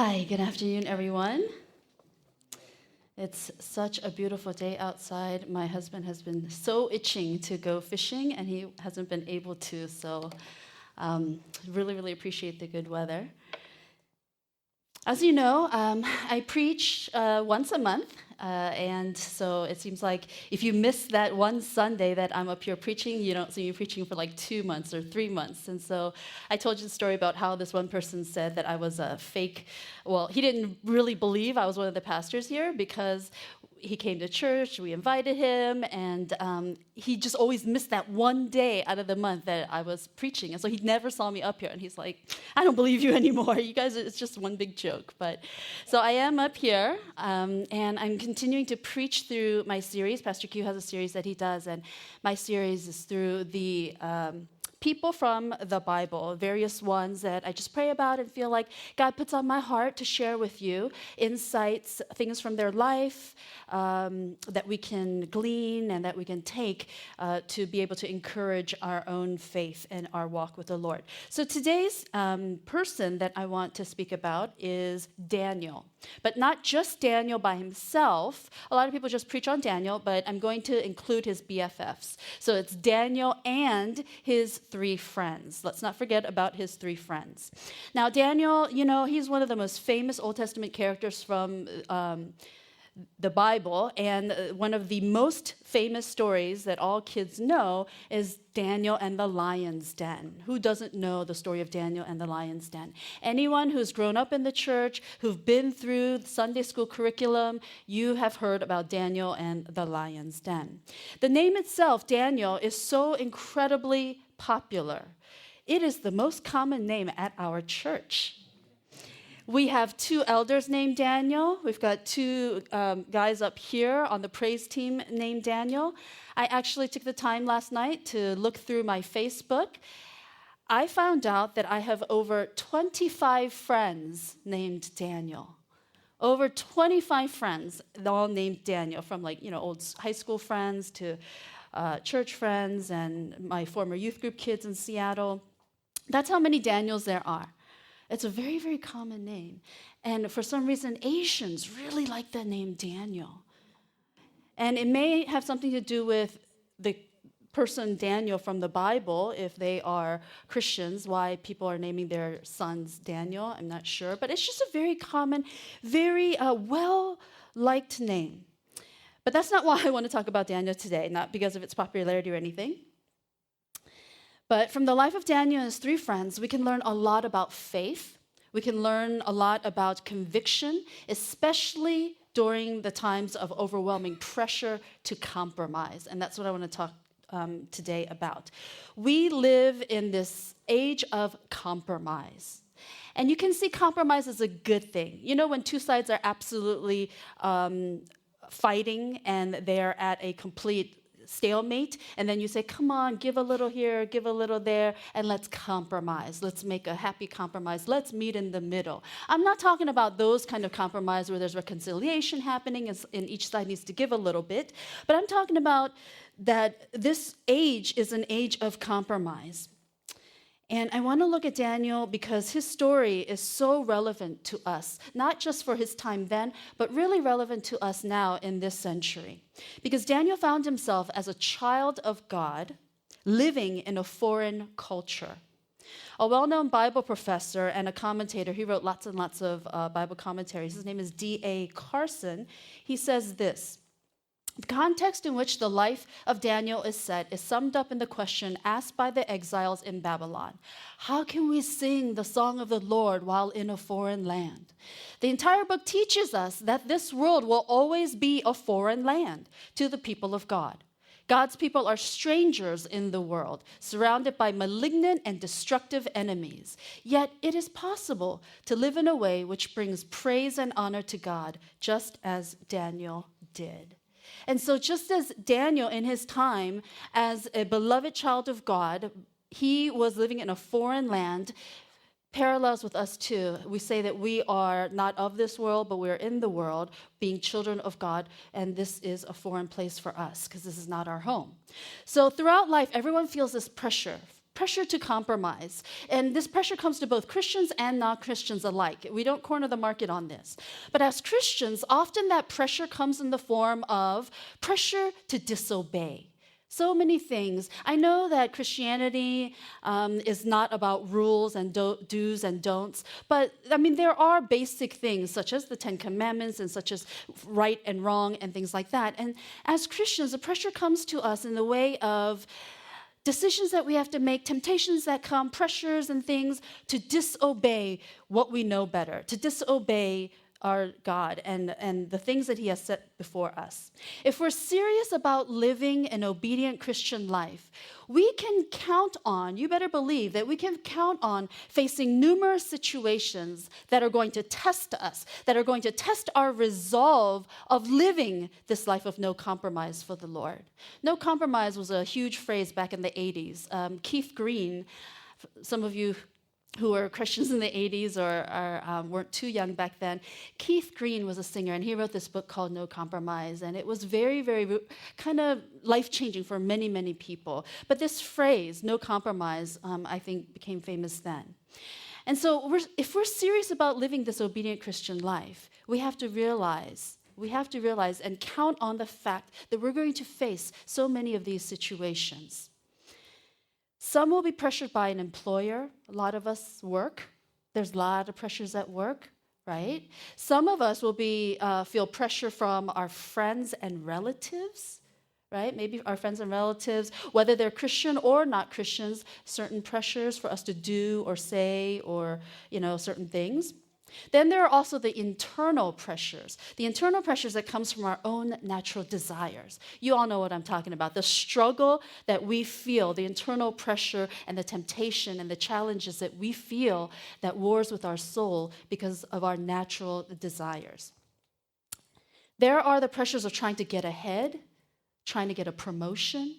Hi, good afternoon, everyone. It's such a beautiful day outside. My husband has been so itching to go fishing, and he hasn't been able to, so really appreciate the good weather. As you know, I preach once a month, and so it seems like if you miss that one Sunday that I'm up here preaching, you don't see me preaching for like 2 months or 3 months. And so I told you the story about how this one person said that I was a fake. Well, he didn't really believe I was one of the pastors here because he came to church, we invited him, and he just always missed that one day out of the month that I was preaching. And so he never saw me up here, and he's like, I don't believe you anymore. You guys, it's just one big joke. But so I am up here, and I'm continuing to preach through my series. Pastor Q has a series that he does, and my series is through the people from the Bible, various ones that I just pray about and feel like God puts on my heart to share with you, insights, things from their life that we can glean and that we can take to be able to encourage our own faith and our walk with the Lord. So today's person that I want to speak about is Daniel, but not just Daniel by himself. A lot of people just preach on Daniel, but I'm going to include his BFFs. So it's Daniel and his 3 friends. Let's not forget about his 3 friends. Now, Daniel, you know, he's one of the most famous Old Testament characters from the Bible, and one of the most famous stories that all kids know is Daniel and the lion's den. Who doesn't know the story of Daniel and the lion's den? Anyone who's grown up in the church, who've been through the Sunday school curriculum, you have heard about Daniel and the lion's den. The name itself, Daniel, is so incredibly popular. It is the most common name at our church. We have 2 elders named Daniel. We've got 2 guys up here on the praise team named Daniel. I actually took the time last night to look through my Facebook. I found out that I have over 25 friends named Daniel. Over 25 friends, all named Daniel, from old high school friends to church friends and my former youth group kids in Seattle. That's how many Daniels there are. It's a very common name. And for some reason, Asians really like the name Daniel. And it may have something to do with the person Daniel from the Bible, if they are Christians, why people are naming their sons Daniel. I'm not sure. But it's just a very common, very well-liked name. But that's not why I want to talk about Daniel today, not because of its popularity or anything. But from the life of Daniel and his 3 friends, we can learn a lot about faith. We can learn a lot about conviction, especially during the times of overwhelming pressure to compromise. And that's what I want to talk today about. We live in this age of compromise. And you can see compromise as a good thing. You know, when 2 sides are absolutely fighting and they're at a complete stalemate, and then you say, come on, give a little here, give a little there, and let's compromise. Let's make a happy compromise. Let's meet in the middle. I'm not talking about those kind of compromise where there's reconciliation happening and each side needs to give a little bit, but I'm talking about that this age is an age of compromise. And I want to look at Daniel because his story is so relevant to us, not just for his time then, but really relevant to us now in this century. Because Daniel found himself as a child of God living in a foreign culture. A well-known Bible professor and a commentator, he wrote lots and lots of Bible commentaries. His name is D.A. Carson. He says this: the context in which the life of Daniel is set is summed up in the question asked by the exiles in Babylon. How can we sing the song of the Lord while in a foreign land? The entire book teaches us that this world will always be a foreign land to the people of God. God's people are strangers in the world, surrounded by malignant and destructive enemies. Yet it is possible to live in a way which brings praise and honor to God, just as Daniel did. And so just as Daniel in his time as a beloved child of God, he was living in a foreign land, parallels with us too. We say that we are not of this world, but we're in the world, being children of God, and this is a foreign place for us because this is not our home. So throughout life, everyone feels this pressure pressure to compromise. And this pressure comes to both Christians and non-Christians alike. We don't corner the market on this. But as Christians, often that pressure comes in the form of pressure to disobey. So many things. I know that Christianity is not about rules and do's and don'ts, but I mean, there are basic things such as the Ten Commandments and such as right and wrong and things like that. And as Christians, the pressure comes to us in the way of decisions that we have to make, temptations that come, pressures and things to disobey what we know better, to disobey our God and the things that He has set before us. If we're serious about living an obedient Christian life, we can count on, you better believe that we can count on facing numerous situations that are going to test us, that are going to test our resolve of living this life of no compromise for the Lord. No compromise was a huge phrase back in the 80s. Keith Green, some of you who were Christians in the 80s or weren't too young back then, Keith Green was a singer, and he wrote this book called No Compromise, and it was very, very kind of life-changing for many, many people. But this phrase, no compromise, I think became famous then. And so if we're serious about living this obedient Christian life, we have to realize and count on the fact that we're going to face so many of these situations. Some will be pressured by an employer. A lot of us work. There's a lot of pressures at work, right? Some of us will feel pressure from our friends and relatives, right? Maybe our friends and relatives, whether they're Christian or not Christians, certain pressures for us to do or say or, certain things. Then there are also the internal pressures that comes from our own natural desires. You all know what I'm talking about. The struggle that we feel, the internal pressure and the temptation and the challenges that we feel that wars with our soul because of our natural desires. There are the pressures of trying to get ahead, trying to get a promotion.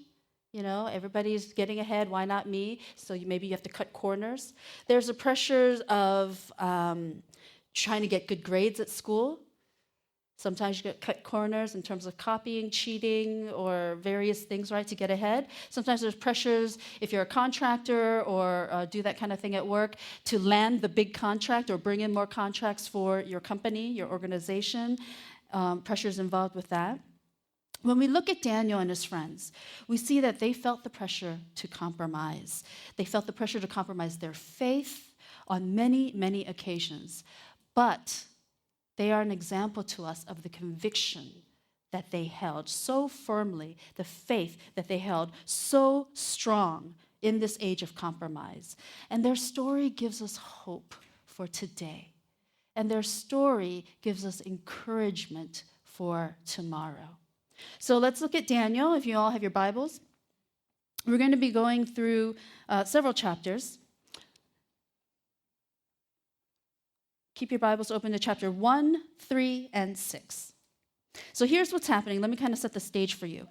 Everybody's getting ahead, why not me? So maybe you have to cut corners. There's the pressures of trying to get good grades at school. Sometimes you get cut corners in terms of copying, cheating, or various things, right, to get ahead. Sometimes there's pressures if you're a contractor or do that kind of thing at work to land the big contract or bring in more contracts for your company, your organization. Pressures involved with that. When we look at Daniel and his friends, we see that they felt the pressure to compromise. They felt the pressure to compromise their faith on many, many occasions. But they are an example to us of the conviction that they held so firmly, the faith that they held so strong in this age of compromise. And their story gives us hope for today. And their story gives us encouragement for tomorrow. So let's look at Daniel, if you all have your Bibles. We're going to be going through several chapters. Keep your Bibles open to chapter 1, 3, and 6. So here's what's happening. Let me kind of set the stage for you.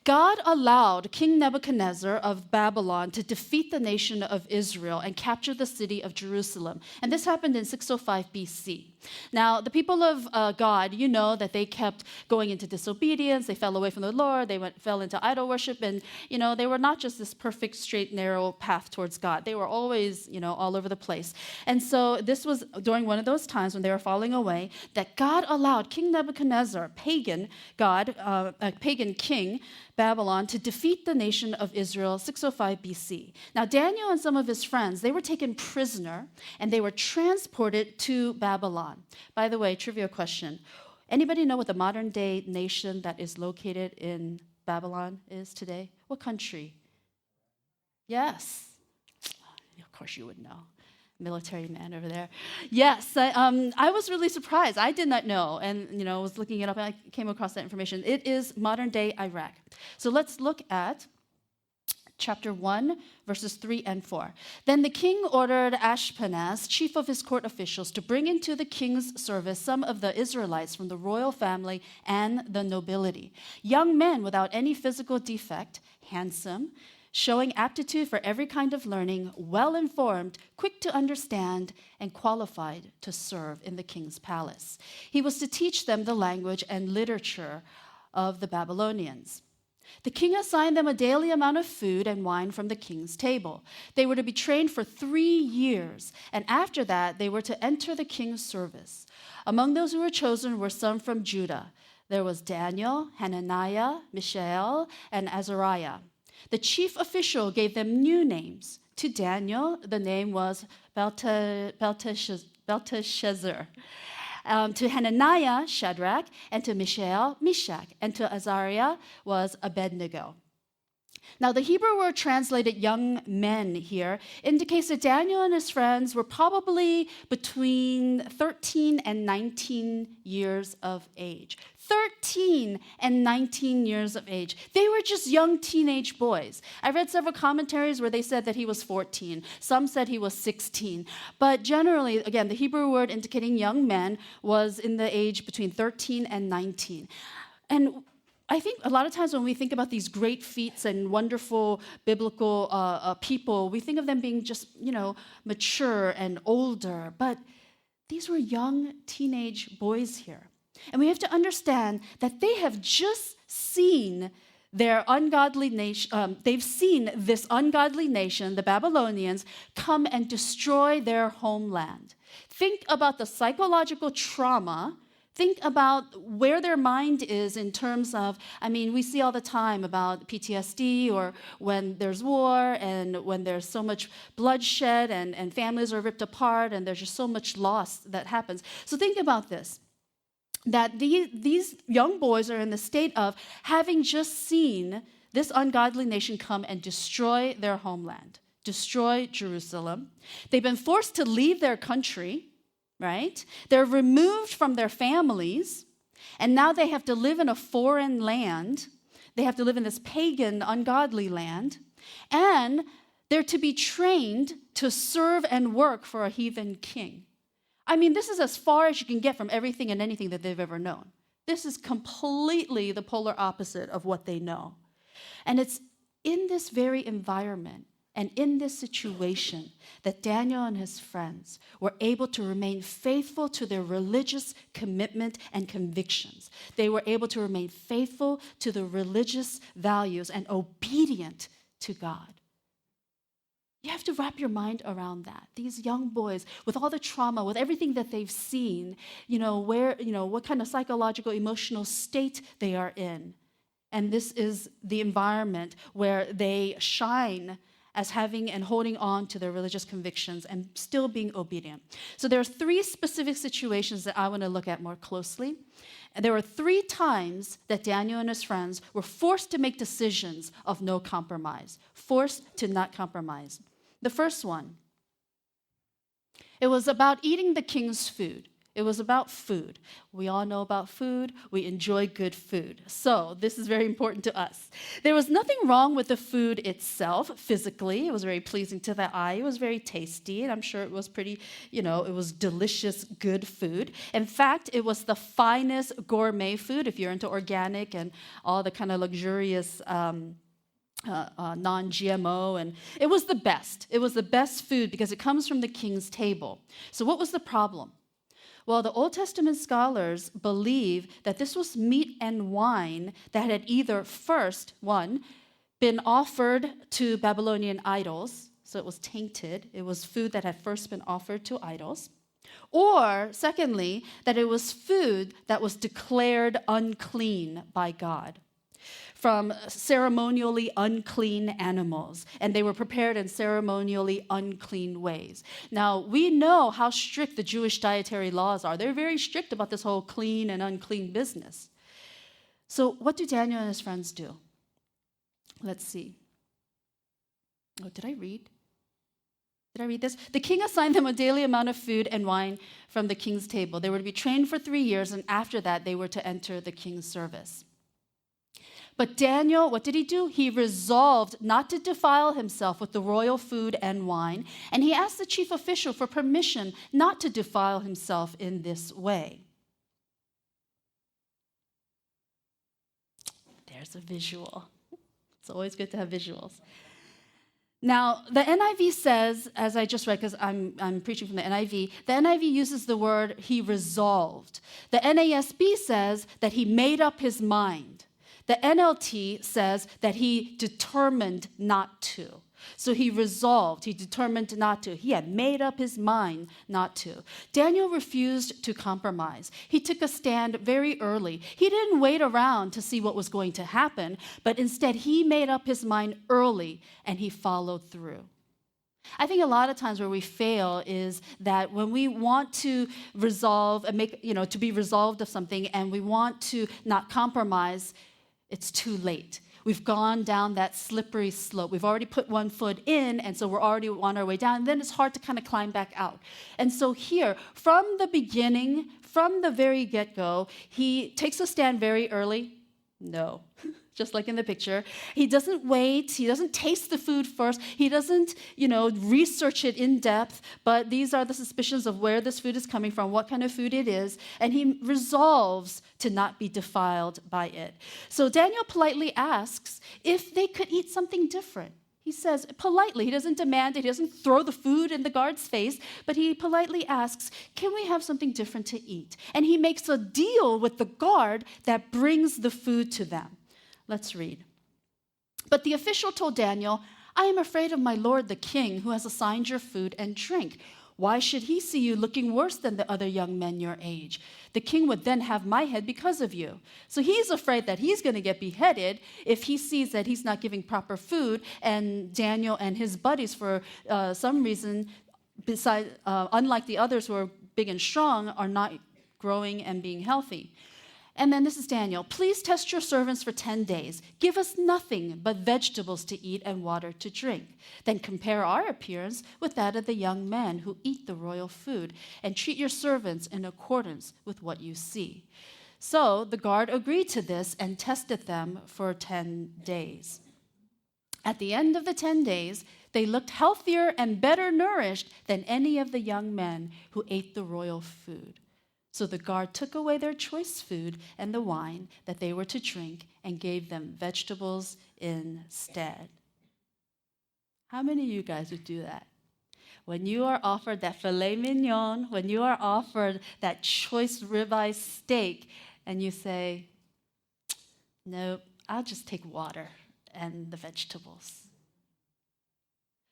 God allowed King Nebuchadnezzar of Babylon to defeat the nation of Israel and capture the city of Jerusalem. And this happened in 605 BC. Now, the people of God, you know that they kept going into disobedience. They fell away from the Lord. They fell into idol worship. And, they were not just this perfect, straight, narrow path towards God. They were always, all over the place. And so this was during one of those times when they were falling away that God allowed King Nebuchadnezzar, pagan king, Babylon, to defeat the nation of Israel, 605 BC. Now, Daniel and some of his friends, they were taken prisoner, and they were transported to Babylon. By the way, trivia question. Anybody know what the modern-day nation that is located in Babylon is today? What country? Yes. Of course you would know. Military man over there. Yes, I was really surprised. I did not know, and was looking it up, and I came across that information. It is modern-day Iraq. So let's look at chapter 1, verses 3 and 4. Then the king ordered Ashpenaz, chief of his court officials, to bring into the king's service some of the Israelites from the royal family and the nobility, young men without any physical defect, handsome, showing aptitude for every kind of learning, well-informed, quick to understand, and qualified to serve in the king's palace. He was to teach them the language and literature of the Babylonians. The king assigned them a daily amount of food and wine from the king's table. They were to be trained for 3 years, and after that, they were to enter the king's service. Among those who were chosen were some from Judah. There was Daniel, Hananiah, Mishael, and Azariah. The chief official gave them new names. To Daniel, the name was Belteshazzar. To Hananiah, Shadrach, and to Mishael, Meshach, and to Azariah was Abednego. Now, the Hebrew word translated young men here indicates that Daniel and his friends were probably between 13 and 19 years of age. 13 and 19 years of age. They were just young teenage boys. I read several commentaries where they said that he was 14. Some said he was 16. But generally, again, the Hebrew word indicating young men was in the age between 13 and 19. And I think a lot of times when we think about these great feats and wonderful biblical people, we think of them being just, mature and older. But these were young teenage boys here. And we have to understand that they have just seen their ungodly nation, they've seen this ungodly nation, the Babylonians, come and destroy their homeland. Think about the psychological trauma. Think about where their mind is in terms of, we see all the time about PTSD or when there's war and when there's so much bloodshed and families are ripped apart and there's just so much loss that happens. So think about this, that these young boys are in the state of having just seen this ungodly nation come and destroy their homeland, destroy Jerusalem. They've been forced to leave their country, right? They're removed from their families, and now they have to live in a foreign land. They have to live in this pagan, ungodly land, and they're to be trained to serve and work for a heathen king. This is as far as you can get from everything and anything that they've ever known. This is completely the polar opposite of what they know. And it's in this very environment and in this situation that Daniel and his friends were able to remain faithful to their religious commitment and convictions. They were able to remain faithful to the religious values and obedient to God. You have to wrap your mind around that. These young boys, with all the trauma, with everything that they've seen, what kind of psychological, emotional state they are in. And this is the environment where they shine as having and holding on to their religious convictions and still being obedient. So there are 3 specific situations that I want to look at more closely. And there were 3 times that Daniel and his friends were forced to make decisions of no compromise, forced to not compromise. The first one, it was about eating the king's food. It was about food. We all know about food. We enjoy good food. So this is very important to us. There was nothing wrong with the food itself physically. It was very pleasing to the eye. It was very tasty, and I'm sure it was pretty, it was delicious, good food. In fact, it was the finest gourmet food if you're into organic and all the kind of luxurious non-GMO, and it was the best. It was the best food because it comes from the king's table. So what was the problem? Well, the Old Testament scholars believe that this was meat and wine that had either first, one, been offered to Babylonian idols, so it was tainted. It was food that had first been offered to idols. Or, secondly, that it was food that was declared unclean by God from ceremonially unclean animals, and they were prepared in ceremonially unclean ways. Now, we know how strict the Jewish dietary laws are. They're very strict about this whole clean and unclean business. So what do Daniel and his friends do? Let's see. Oh, did I read this? The king assigned them a daily amount of food and wine from the king's table. They were to be trained for 3 years, and after that, they were to enter the king's service. But Daniel, what did he do? He resolved not to defile himself with the royal food and wine, and he asked the chief official for permission not to defile himself in this way. There's a visual. It's always good to have visuals. Now, the NIV says, as I just read, because I'm preaching from the NIV uses the word he resolved. The NASB says that he made up his mind. The NLT says that he determined not to. So he resolved, he determined not to. He had made up his mind not to. Daniel refused to compromise. He took a stand very early. He didn't wait around to see what was going to happen, but instead he made up his mind early and he followed through. I think a lot of times where we fail is that when we want to resolve and to be resolved of something and we want to not compromise, it's too late. We've gone down that slippery slope. We've already put one foot in, and so we're already on our way down. And then it's hard to kind of climb back out. And so here, from the beginning, from the very get-go, he takes a stand very early. No. Just like in the picture. He doesn't wait. He doesn't taste the food first. He doesn't, research it in depth. But these are the suspicions of where this food is coming from, what kind of food it is. And he resolves to not be defiled by it. So Daniel politely asks if they could eat something different. He says politely, he doesn't demand it, he doesn't throw the food in the guard's face, but he politely asks, can we have something different to eat? And he makes a deal with the guard that brings the food to them. Let's read. But the official told Daniel, I am afraid of my lord the king, who has assigned your food and drink. Why should he see you looking worse than the other young men your age? The king would then have my head because of you. So he's afraid that he's going to get beheaded if he sees that he's not giving proper food, and Daniel and his buddies, for some reason, unlike the others who are big and strong, are not growing and being healthy. And then this is Daniel. Please test your servants for 10 days. Give us nothing but vegetables to eat and water to drink. Then compare our appearance with that of the young men who eat the royal food, and treat your servants in accordance with what you see. So the guard agreed to this and tested them for 10 days. At the end of the 10 days, they looked healthier and better nourished than any of the young men who ate the royal food. So the guard took away their choice food and the wine that they were to drink and gave them vegetables instead. How many of you guys would do that? When you are offered that filet mignon, when you are offered that choice ribeye steak, and you say, nope, I'll just take water and the vegetables.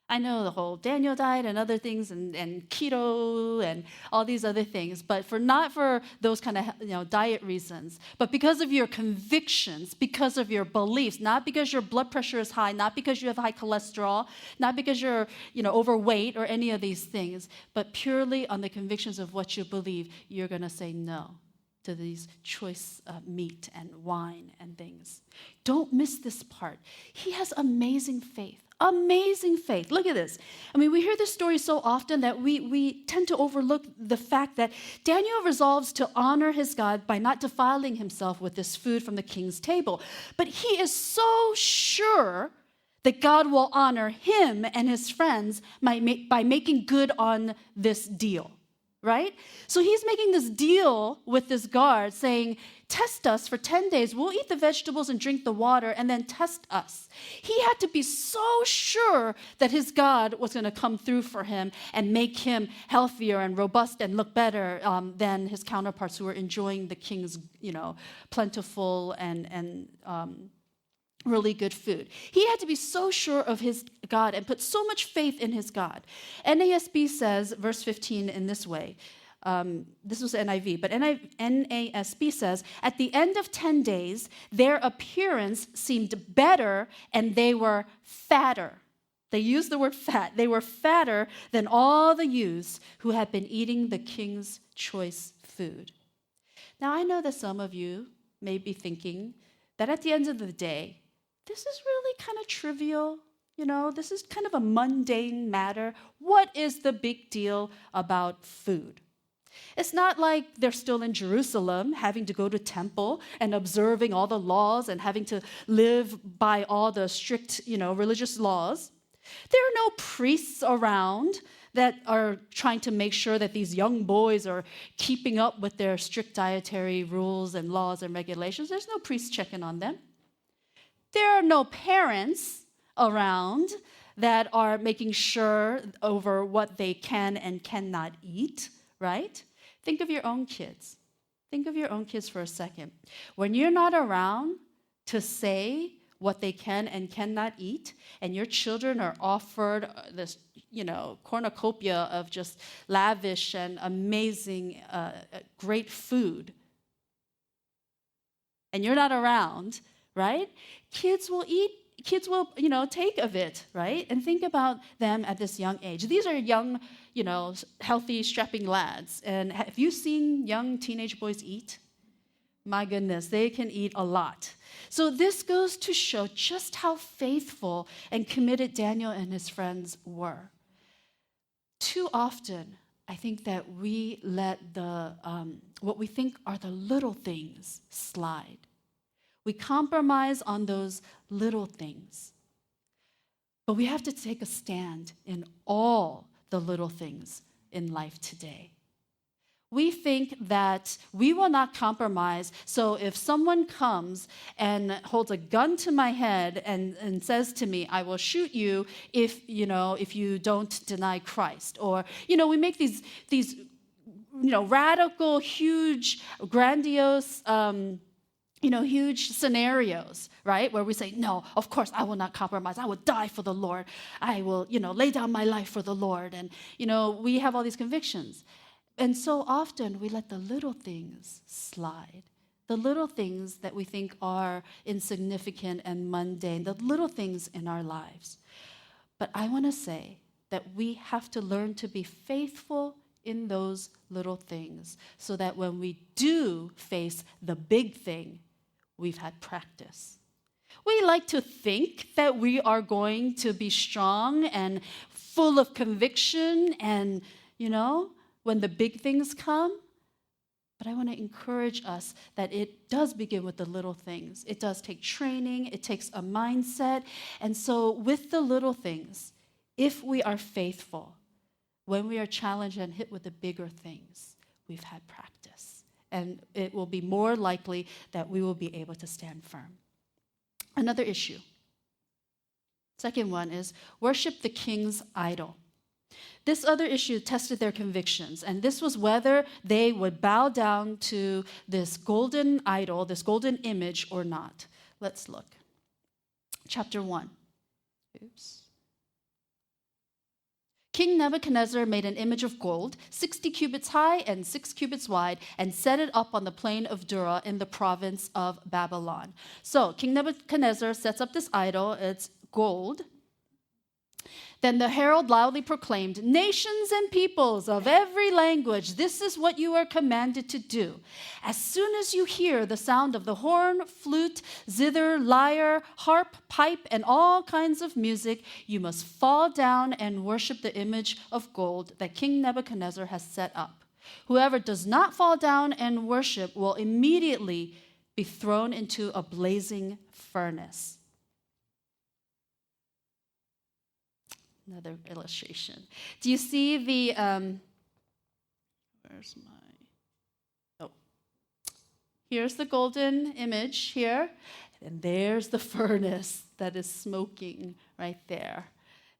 I know the whole Daniel diet and other things and keto and all these other things, but not for those kind of diet reasons, but because of your convictions, because of your beliefs, not because your blood pressure is high, not because you have high cholesterol, not because you're overweight or any of these things, but purely on the convictions of what you believe, you're going to say no to these choice meat and wine and things. Don't miss this part. He has amazing faith. Amazing faith. Look at this. I mean, we hear this story so often that we tend to overlook the fact that Daniel resolves to honor his God by not defiling himself with this food from the king's table. But he is so sure that God will honor him and his friends by making good on this deal, right? So he's making this deal with this guard saying, test us for 10 days. We'll eat the vegetables and drink the water and then test us. He had to be so sure that his God was going to come through for him and make him healthier and robust and look better than his counterparts who were enjoying the king's, plentiful and really good food. He had to be so sure of his God and put so much faith in his God. NASB says, verse 15, in this way. This was NIV, but NASB says, at the end of 10 days, their appearance seemed better and they were fatter. They used the word fat. They were fatter than all the youths who had been eating the king's choice food. Now, I know that some of you may be thinking that at the end of the day, this is really kind of trivial. This is kind of a mundane matter. What is the big deal about food? It's not like they're still in Jerusalem having to go to temple and observing all the laws and having to live by all the strict, religious laws. There are no priests around that are trying to make sure that these young boys are keeping up with their strict dietary rules and laws and regulations. There's no priests checking on them. There are no parents around that are making sure over what they can and cannot eat, right? Think of your own kids. Think of your own kids for a second. When you're not around, to say what they can and cannot eat, and your children are offered this, cornucopia of just lavish and amazing, great food, and you're not around, right? Kids will, take of it, right? And think about them at this young age. These are young, healthy, strapping lads. And have you seen young teenage boys eat? My goodness, they can eat a lot. So this goes to show just how faithful and committed Daniel and his friends were. Too often, I think that we let what we think are the little things slide. We compromise on those little things. But we have to take a stand in all the little things in life today. We think that we will not compromise, so if someone comes and holds a gun to my head and says to me, I will shoot you if you don't deny Christ. Or, we make these radical, huge, grandiose, huge scenarios, right? Where we say, no, of course, I will not compromise. I will die for the Lord. I will, lay down my life for the Lord. And, we have all these convictions. And so often we let the little things slide, the little things that we think are insignificant and mundane, the little things in our lives. But I want to say that we have to learn to be faithful in those little things so that when we do face the big thing, we've had practice. We like to think that we are going to be strong and full of conviction and, when the big things come. But I want to encourage us that it does begin with the little things. It does take training. It takes a mindset. And so with the little things, if we are faithful, when we are challenged and hit with the bigger things, we've had practice. And it will be more likely that we will be able to stand firm. Another issue. Second one is worship the king's idol. This other issue tested their convictions, and this was whether they would bow down to this golden idol, this golden image, or not. Let's look. Chapter 1. King Nebuchadnezzar made an image of gold, 60 cubits high and 6 cubits wide, and set it up on the plain of Dura in the province of Babylon. So King Nebuchadnezzar sets up this idol. It's gold. Then the herald loudly proclaimed, nations and peoples of every language, this is what you are commanded to do. As soon as you hear the sound of the horn, flute, zither, lyre, harp, pipe, and all kinds of music, you must fall down and worship the image of gold that King Nebuchadnezzar has set up. Whoever does not fall down and worship will immediately be thrown into a blazing furnace. Another illustration. Do you see the, here's the golden image here, and there's the furnace that is smoking right there.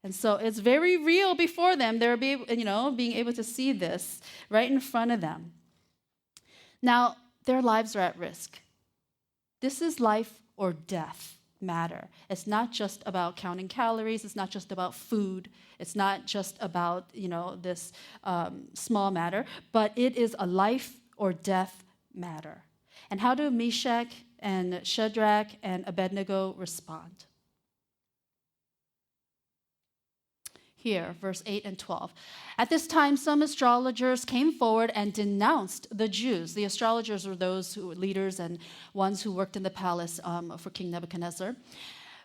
And so it's very real before them. They're being able to see this right in front of them. Now, their lives are at risk. This is life or death matter. It's not just about counting calories. It's not just about food. It's not just about, this small matter, but it is a life or death matter. And how do Meshach and Shadrach and Abednego respond? Here, verse 8 and 12. At this time, some astrologers came forward and denounced the Jews. The astrologers were those who were leaders and ones who worked in the palace for King Nebuchadnezzar.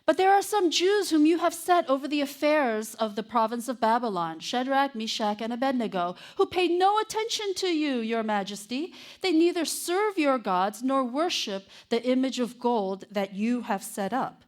But there are some Jews whom you have set over the affairs of the province of Babylon, Shadrach, Meshach, and Abednego, who pay no attention to you, your majesty. They neither serve your gods nor worship the image of gold that you have set up.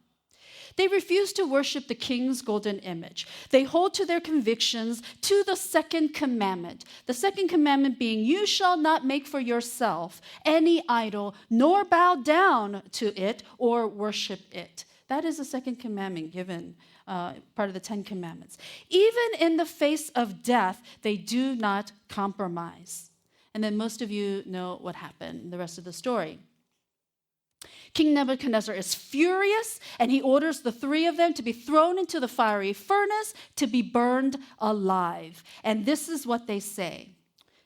They refuse to worship the king's golden image. They hold to their convictions to the second commandment. The second commandment being, you shall not make for yourself any idol, nor bow down to it or worship it. That is the second commandment given, part of the 10 Commandments. Even in the face of death, they do not compromise. And then most of you know what happened, the rest of the story. King Nebuchadnezzar is furious, and he orders the three of them to be thrown into the fiery furnace to be burned alive. And this is what they say.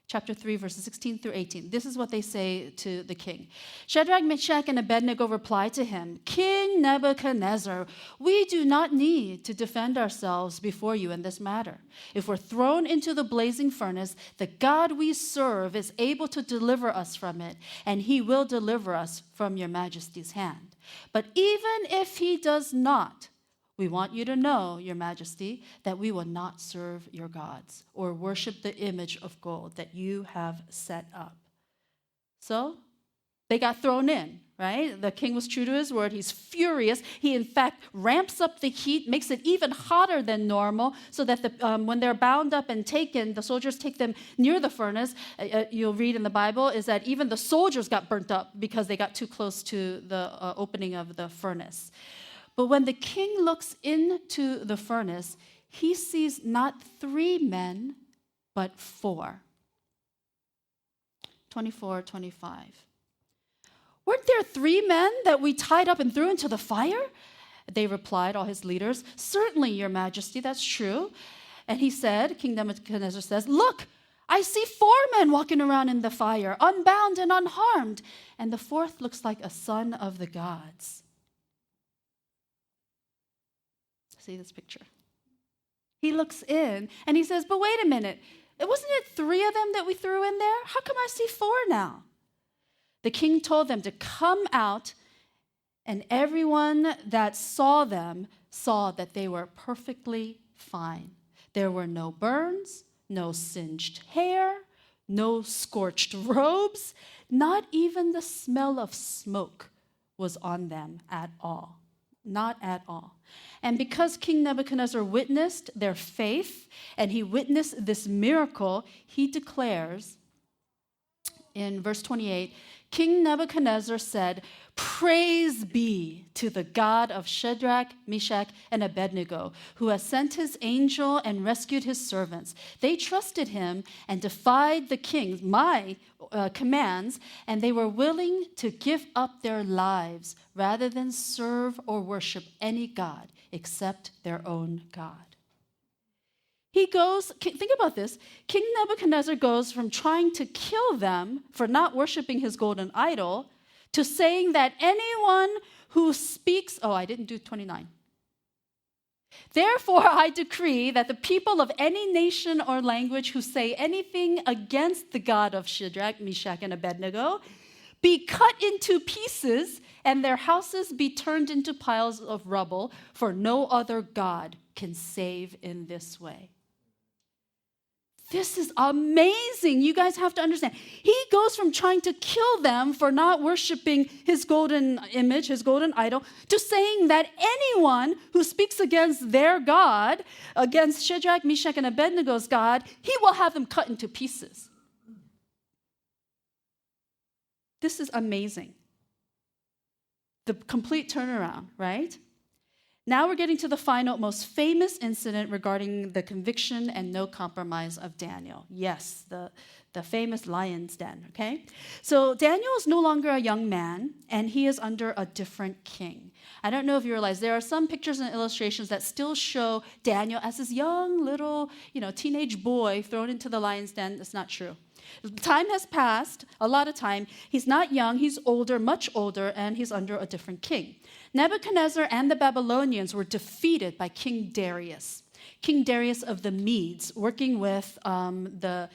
Chapter 3, verses 16 through 18. This is what they say to the king. Shadrach, Meshach, and Abednego reply to him, King Nebuchadnezzar, we do not need to defend ourselves before you in this matter. If we're thrown into the blazing furnace, the God we serve is able to deliver us from it, and he will deliver us from your majesty's hand. But even if he does not, we want you to know, Your Majesty, that we will not serve your gods or worship the image of gold that you have set up. So they got thrown in, right? The king was true to his word. He's furious. He, in fact, ramps up the heat, makes it even hotter than normal so that when they're bound up and taken, the soldiers take them near the furnace. You'll read in the Bible is that even the soldiers got burnt up because they got too close to the opening of the furnace. But when the king looks into the furnace, he sees not 3 men, but 4. 24, 25. Weren't there 3 men that we tied up and threw into the fire? They replied, all his leaders, certainly, Your Majesty, that's true. And he said, King Nebuchadnezzar says, look, I see 4 men walking around in the fire, unbound and unharmed. And the 4th looks like a son of the gods. See this picture. He looks in and he says, but wait a minute. Wasn't it 3 of them that we threw in there? How come I see 4 now? The king told them to come out, and everyone that saw them saw that they were perfectly fine. There were no burns, no singed hair, no scorched robes. Not even the smell of smoke was on them at all. Not at all. And because King Nebuchadnezzar witnessed their faith and he witnessed this miracle, he declares in verse 28, King Nebuchadnezzar said, praise be to the God of Shadrach, Meshach, and Abednego, who has sent his angel and rescued his servants. They trusted him and defied the king's, my commands, and they were willing to give up their lives rather than serve or worship any god except their own God. He goes, think about this, King Nebuchadnezzar goes from trying to kill them for not worshiping his golden idol to saying that anyone who speaks, I didn't do 29. Therefore, I decree that the people of any nation or language who say anything against the God of Shadrach, Meshach, and Abednego be cut into pieces and their houses be turned into piles of rubble, for no other God can save in this way. This is amazing. You guys have to understand. He goes from trying to kill them for not worshiping his golden image, his golden idol, to saying that anyone who speaks against their God, against Shadrach, Meshach, and Abednego's God, he will have them cut into pieces. This is amazing. The complete turnaround, right? Now we're getting to the final, most famous incident regarding the conviction and no compromise of Daniel. Yes, the famous lion's den, okay? So Daniel is no longer a young man, and he is under a different king. I don't know if you realize, there are some pictures and illustrations that still show Daniel as this young little, teenage boy thrown into the lion's den. That's not true. Time has passed, a lot of time. He's not young, he's older, much older, and he's under a different king. Nebuchadnezzar and the Babylonians were defeated by King Darius. King Darius of the Medes, working with the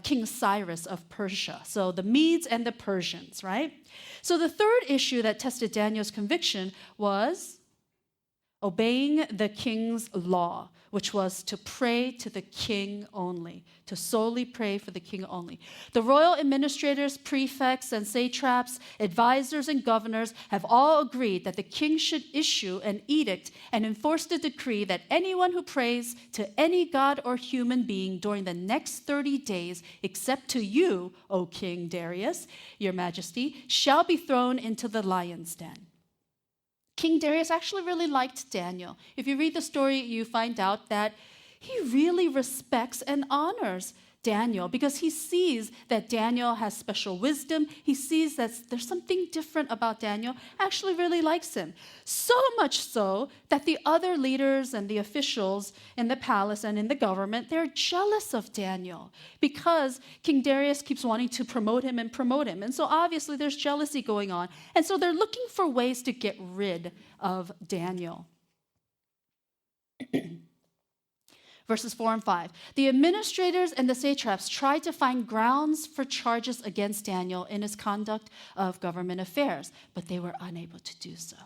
King Cyrus of Persia. So the Medes and the Persians, right? So the third issue that tested Daniel's conviction was obeying the king's law, which was to pray to the king only, to solely pray for the king only. The royal administrators, prefects, and satraps, advisors, and governors have all agreed that the king should issue an edict and enforce the decree that anyone who prays to any god or human being during the next 30 days, except to you, O King Darius, your majesty, shall be thrown into the lion's den. King Darius actually really liked Daniel. If you read the story, you find out that he really respects and honors Daniel because he sees that Daniel has special wisdom. He sees that there's something different about Daniel, actually really likes him. So much so that the other leaders and the officials in the palace and in the government, they're jealous of Daniel because King Darius keeps wanting to promote him. And so obviously there's jealousy going on. And so they're looking for ways to get rid of Daniel. Verses 4 and 5. The administrators and the satraps tried to find grounds for charges against Daniel in his conduct of government affairs, but they were unable to do so.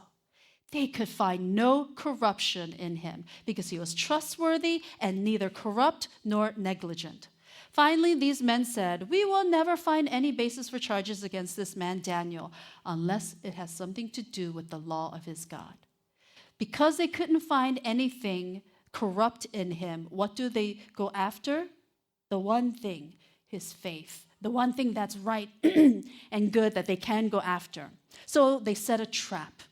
They could find no corruption in him because he was trustworthy and neither corrupt nor negligent. Finally, these men said, "We will never find any basis for charges against this man Daniel unless it has something to do with the law of his God." Because they couldn't find anything corrupt in him, what do they go after? The one thing, his faith. The one thing that's right and good that they can go after. So they set a trap.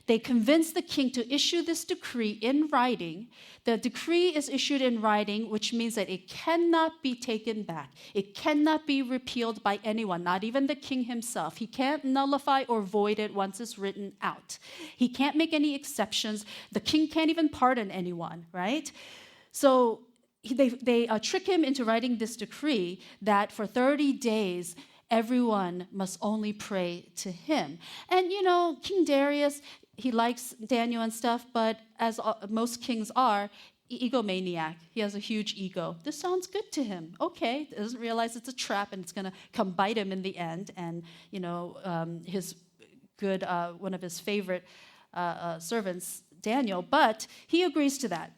They convinced the king to issue this decree in writing. The decree is issued in writing, which means that it cannot be taken back. It cannot be repealed by anyone, not even the king himself. He can't nullify or void it once it's written out. He can't make any exceptions. The king can't even pardon anyone, right? So they trick him into writing this decree that for 30 days, everyone must only pray to him. And King Darius, he likes Daniel and stuff, but as most kings are, egomaniac. He has a huge ego. This sounds good to him. Okay, doesn't realize it's a trap and it's going to come bite him in the end. And his good, one of his favorite servants, Daniel. But he agrees to that.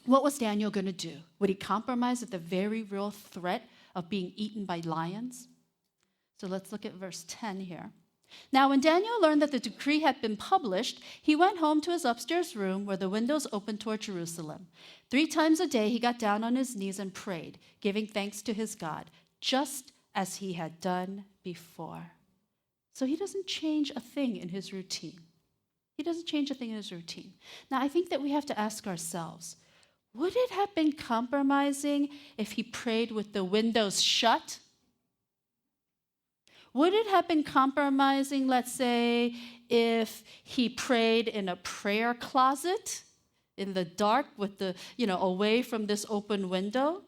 What was Daniel going to do? Would he compromise at the very real threat of being eaten by lions? So let's look at verse 10 here. Now, when Daniel learned that the decree had been published, he went home to his upstairs room where the windows opened toward Jerusalem. 3 times a day, he got down on his knees and prayed, giving thanks to his God, just as he had done before. So he doesn't change a thing in his routine. He doesn't change a thing in his routine. Now, I think that we have to ask ourselves, would it have been compromising if he prayed with the windows shut? Would it have been compromising, let's say, if he prayed in a prayer closet in the dark with the, away from this open window?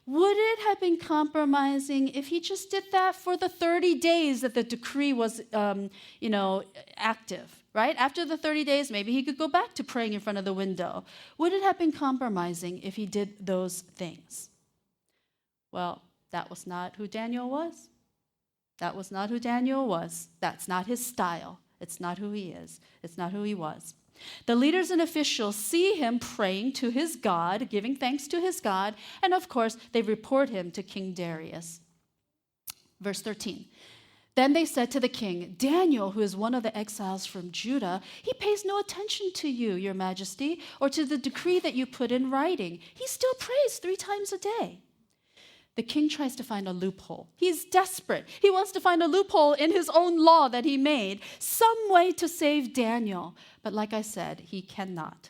Would it have been compromising if he just did that for the 30 days that the decree was, active, right? After the 30 days, maybe he could go back to praying in front of the window. Would it have been compromising if he did those things? Well, that was not who Daniel was. That was not who Daniel was. That's not his style. It's not who he is. It's not who he was. The leaders and officials see him praying to his God, giving thanks to his God, and of course, they report him to King Darius. Verse 13. Then they said to the king, "Daniel, who is one of the exiles from Judah, he pays no attention to you, your majesty, or to the decree that you put in writing. He still prays 3 times a day." The king tries to find a loophole. He's desperate. He wants to find a loophole in his own law that he made, some way to save Daniel. But like I said, he cannot.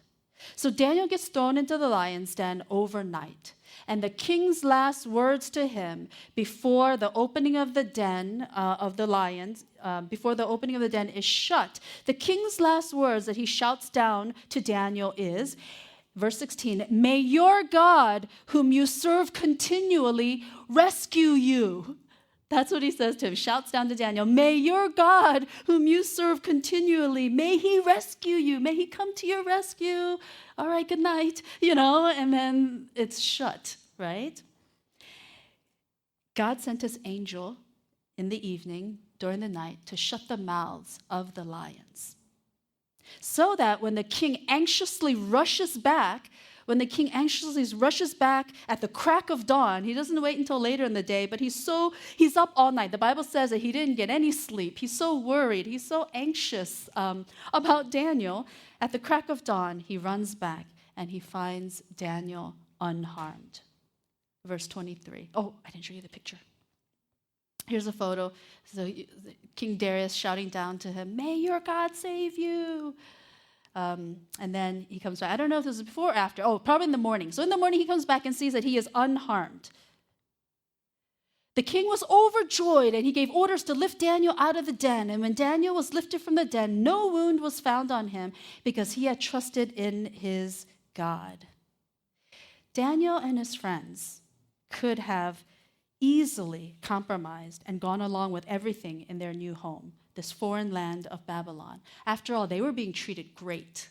So Daniel gets thrown into the lion's den overnight. And the king's last words to him before the opening of the den of the lions, before the opening of the den is shut, the king's last words that he shouts down to Daniel is, verse 16, "May your God, whom you serve continually, rescue you." That's what he says to him. Shouts down to Daniel, "May your God, whom you serve continually, may he rescue you. May he come to your rescue. All right, good night." And then it's shut, right? God sent his angel in the evening, during the night, to shut the mouths of the lions. So that when the king anxiously rushes back at the crack of dawn, he doesn't wait until later in the day, but he's up all night. The Bible says that he didn't get any sleep. He's so worried. He's so anxious about Daniel. At the crack of dawn, he runs back and he finds Daniel unharmed. Verse 23. Oh, I didn't show you the picture. Here's a photo. So King Darius shouting down to him, "May your God save you." And then he comes back. I don't know if this was before or after. Oh, probably in the morning. So in the morning, he comes back and sees that he is unharmed. The king was overjoyed, and he gave orders to lift Daniel out of the den. And when Daniel was lifted from the den, no wound was found on him because he had trusted in his God. Daniel and his friends could have easily compromised and gone along with everything in their new home, this foreign land of Babylon. After all, they were being treated great.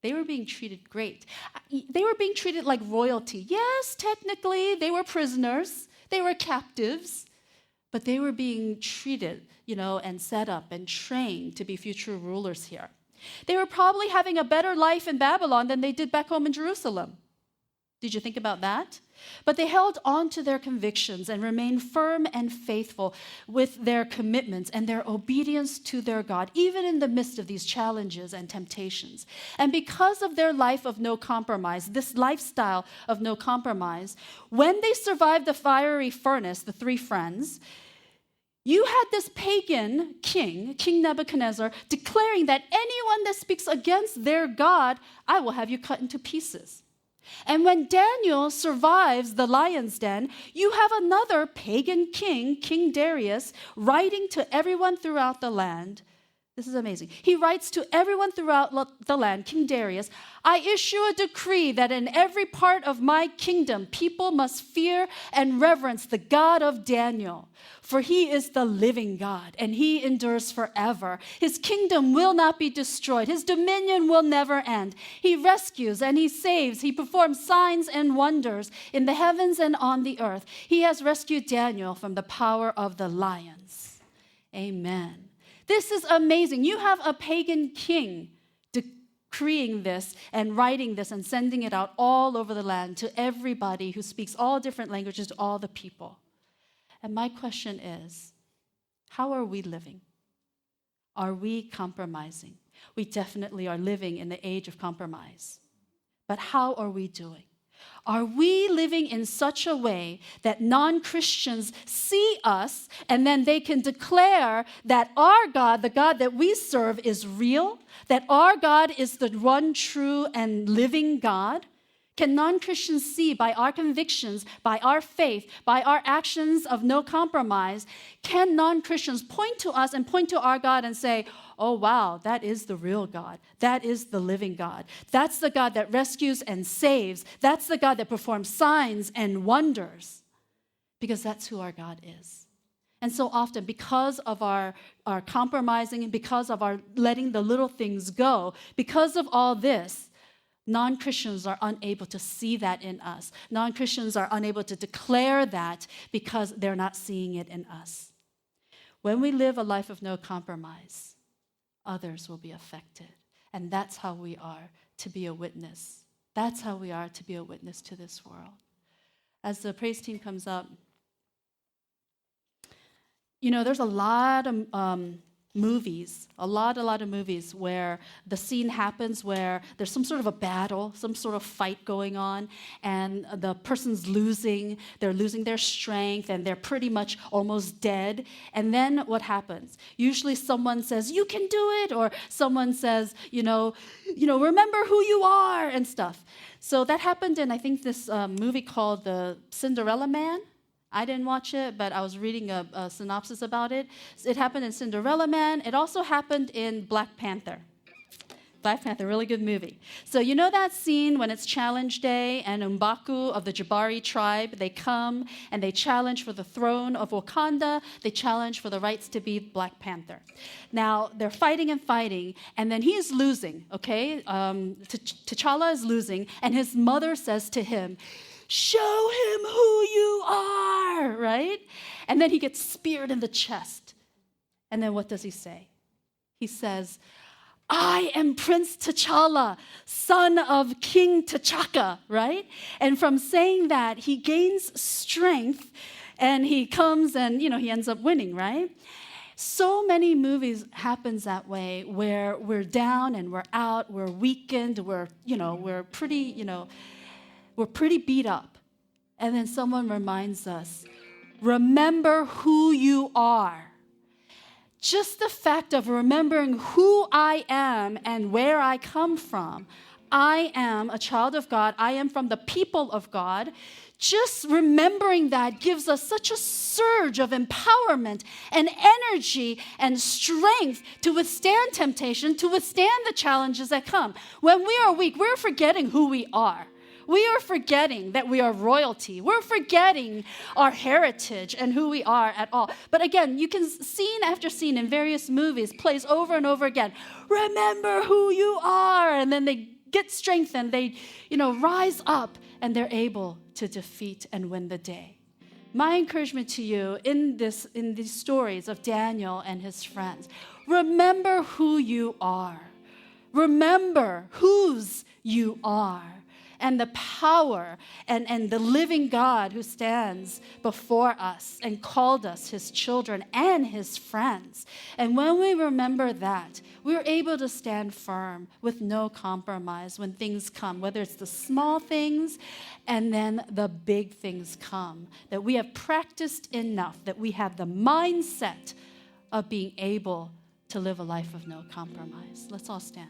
They were being treated great. They were being treated like royalty. Yes, technically, they were prisoners. They were captives. But they were being treated, and set up and trained to be future rulers here. They were probably having a better life in Babylon than they did back home in Jerusalem. Did you think about that? But they held on to their convictions and remained firm and faithful with their commitments and their obedience to their God, even in the midst of these challenges and temptations. And because of their life of no compromise, this lifestyle of no compromise, when they survived the fiery furnace, the three friends, you had this pagan king, King Nebuchadnezzar, declaring that anyone that speaks against their God, I will have you cut into pieces. And when Daniel survives the lion's den, you have another pagan king, King Darius, writing to everyone throughout the land. This is amazing. He writes to everyone throughout the land, King Darius, I issue a decree that in every part of my kingdom, people must fear and reverence the God of Daniel. For he is the living God, and he endures forever. His kingdom will not be destroyed. His dominion will never end. He rescues and he saves. He performs signs and wonders in the heavens and on the earth. He has rescued Daniel from the power of the lions. Amen. This is amazing. You have a pagan king decreeing this and writing this and sending it out all over the land to everybody who speaks all different languages, to all the people. And my question is, how are we living? Are we compromising? We definitely are living in the age of compromise. But how are we doing? Are we living in such a way that non-Christians see us and then they can declare that our God, the God that we serve, is real, that our God is the one true and living God? Can non-Christians see by our convictions, by our faith, by our actions of no compromise, can non-Christians point to us and point to our God and say, oh, wow, that is the real God. That is the living God. That's the God that rescues and saves. That's the God that performs signs and wonders. Because that's who our God is. And so often, because of our compromising and because of our letting the little things go, because of all this, non-Christians are unable to see that in us. Non-Christians are unable to declare that because they're not seeing it in us. When we live a life of no compromise, others will be affected. And that's how we are to be a witness. That's how we are to be a witness to this world. As the praise team comes up, there's a lot of movies, a lot of movies where the scene happens where there's some sort of a battle, some sort of fight going on, and the person's losing, they're losing their strength, and they're pretty much almost dead. And then what happens? Usually someone says, you can do it, or someone says, remember who you are, and stuff. So that happened in, I think, this movie called The Cinderella Man. I didn't watch it, but I was reading a synopsis about it. It happened in Cinderella Man. It also happened in Black Panther. Black Panther, really good movie. So you know that scene when it's Challenge Day and M'Baku of the Jabari tribe, they come and they challenge for the throne of Wakanda. They challenge for the rights to be Black Panther. Now, they're fighting and fighting, and then he is losing, okay? T'Challa is losing, and his mother says to him, show him who you are, right? And then he gets speared in the chest. And then what does he say? He says, I am Prince T'Challa, son of King T'Chaka, right? And from saying that, he gains strength, and he comes and, he ends up winning, right? So many movies happens that way where we're down and we're out, we're weakened, we're pretty beat up. And then someone reminds us, remember who you are. Just the fact of remembering who I am and where I come from. I am a child of God. I am from the people of God. Just remembering that gives us such a surge of empowerment and energy and strength to withstand temptation, to withstand the challenges that come. When we are weak, we're forgetting who we are. We are forgetting that we are royalty. We're forgetting our heritage and who we are at all. But again, you can scene after scene in various movies plays over and over again. Remember who you are. And then they get strengthened. They, rise up and they're able to defeat and win the day. My encouragement to you in these stories of Daniel and his friends, remember who you are. Remember whose you are. And the power and the living God who stands before us and called us his children and his friends. And when we remember that, we're able to stand firm with no compromise when things come, whether it's the small things and then the big things come, that we have practiced enough, that we have the mindset of being able to live a life of no compromise. Let's all stand.